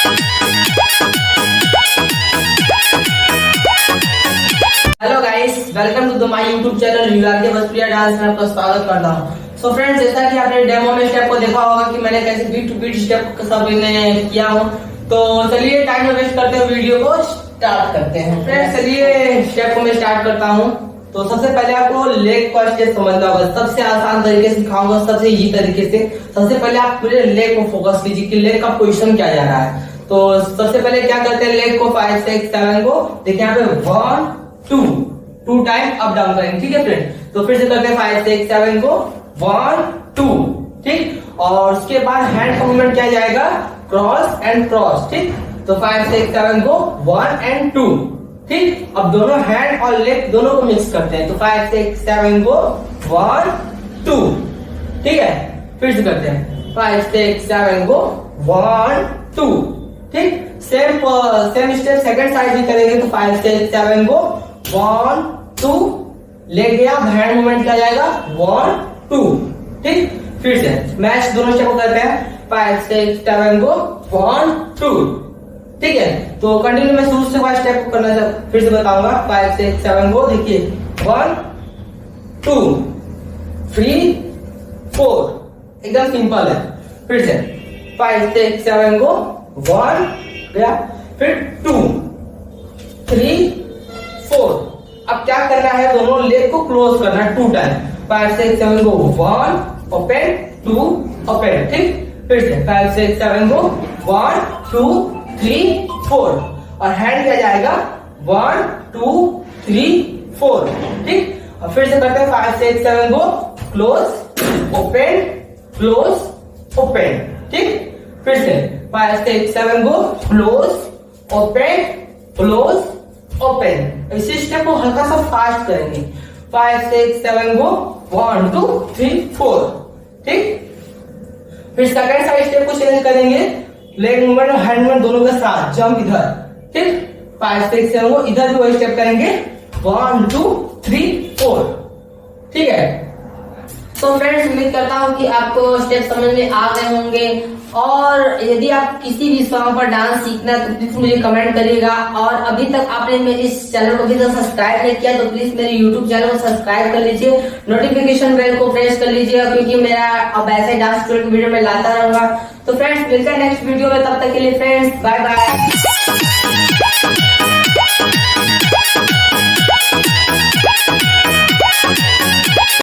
Hello guys, welcome to my YouTube channel युगाके भोजपुरिया dance में आपका स्वागत करता हूँ। सो फ्रेंड्स, जैसा कि आपने डेमो में स्टेप को देखा होगा कि मैंने कैसे बीट टू बीट स्टेप सब इन्हें किया हूँ। तो चलिए टाइम वेस्ट करते हुए वीडियो को स्टार्ट करते हैं। फ्रेंड्स चलिए स्टेप को मैं स्टार्ट करता हूँ। तो सबसे पहले आपको लेग का स्टेप समझना होगा। सबसे आसान तरीके से सिखाऊंगा, सबसे इजी तरीके से। सबसे पहले आप पूरे लेग को फोकस कीजिए कि लेग का पोजीशन क्या जा रहा है। तो सबसे पहले क्या करते हैं, लेग को 5 6 7 को देखिए यहाँ पे 1 2 टाइम अप डाउन करेंगे। ठीक है फ्रेंड, तो फिर से करते हैं 5 6 7 को 1 2। ठीक, और उसके बाद हैंड का मूवमेंट क्या जाएगा, क्रॉस एंड क्रॉस। ठीक, तो 5 6 7 को 1 and 2। ठीक, अब दोनों हैंड और लेग दोनों को मिक्स करते हैं। तो 5 6 7 को 1 2। ठीक है, फिर से करते हैं 5 6 7 को 1 2। ठीक, सेम स्टेप सेकंड साइड भी करेंगे। तो 5 6 7 को 1 2 ले गया, हैंड मूवमेंट क्या जाएगा 1 2। ठीक, फिर से मैच दोनों स्टेप को करते हैं। 5 6 7 को 1 2। ठीक है, तो कंटिन्यू मैं शुरू से 5 स्टेप को करना फिर से बताऊंगा। 5 6 7 को देखिए 1 2 3 4, एकदम सिंपल है। फिर से 5 6 7 को 1 गया, फिर 2 3 4। अब क्या करना है, दोनों लेग को क्लोज करना है 2 टाइम। 5 6 7 को 1 ओपन 2 ओपन। ठीक, फिर से 5 6 7 को 1 2 3 4, और हैंड क्या जाएगा 1 2 3 4। ठीक, और फिर से करते हैं 5 6 7 को क्लोज ओपन क्लोज ओपन। ठीक, फिर से 5 6 7 को क्लोज ओपन क्लोज ओपन। इसी स्टेप को हल्का सा फास्ट करेंगे। 5 6 7 को 1 2 3 4। ठीक, फिर सेकंड साइड स्टेप को चेंज करेंगे, लेग मूवमेंट और हैंड मूवमेंट दोनों के साथ जंप इधर। ठीक, 5 6 7 को इधर भी वही स्टेप करेंगे 1 2 3 4। ठीक है, तो फ्रेंड्स उम्मीद करता हूँ कि आपको स्टेप समझ में आ गए होंगे। और यदि आप किसी भी सॉन्ग पर डांस सीखना है तो प्लीज मुझे कमेंट करिएगा। और अभी तक आपने मेरे इस चैनल को अभी तक सब्सक्राइब नहीं किया तो प्लीज मेरे यूट्यूब चैनल को सब्सक्राइब कर लीजिए, नोटिफिकेशन बेल को प्रेस कर लीजिएगा, क्योंकि मेरा अब ऐसे डांस ट्यूटोरियल वीडियो में लाता रहूंगा। तो फ्रेंड्स मिलते हैं नेक्स्ट वीडियो में, तब तक के लिए फ्रेंड्स बाय बाय।